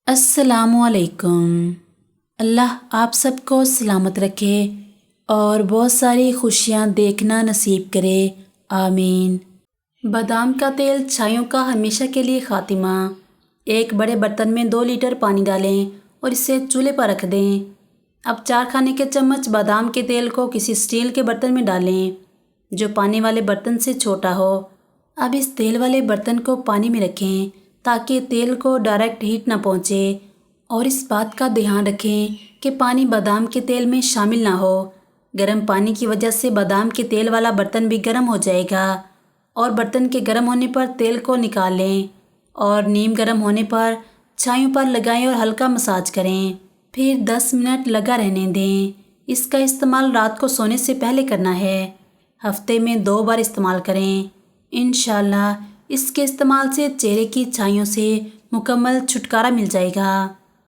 السلام علیکم۔ اللہ آپ سب کو سلامت رکھے اور بہت ساری خوشیاں دیکھنا نصیب کرے، آمین۔ بادام کا تیل چھائیوں کا ہمیشہ کے لیے خاتمہ۔ ایک بڑے برتن میں 2 لیٹر پانی ڈالیں اور اسے چولہے پر رکھ دیں۔ اب 4 کھانے کے چمچ بادام کے تیل کو کسی اسٹیل کے برتن میں ڈالیں جو پانی والے برتن سے چھوٹا ہو۔ اب اس تیل والے برتن کو پانی میں رکھیں تاکہ تیل کو ڈائریکٹ ہیٹ نہ پہنچے، اور اس بات کا دھیان رکھیں کہ پانی بادام کے تیل میں شامل نہ ہو۔ گرم پانی کی وجہ سے بادام کے تیل والا برتن بھی گرم ہو جائے گا، اور برتن کے گرم ہونے پر تیل کو نکال لیں اور نیم گرم ہونے پر چھائیوں پر لگائیں اور ہلکا مساج کریں، پھر 10 منٹ لگا رہنے دیں۔ اس کا استعمال رات کو سونے سے پہلے کرنا ہے۔ ہفتے میں 2 بار استعمال کریں۔ انشاءاللہ اس کے استعمال سے چہرے کی چھائیوں سے مکمل چھٹکارا مل جائے گا۔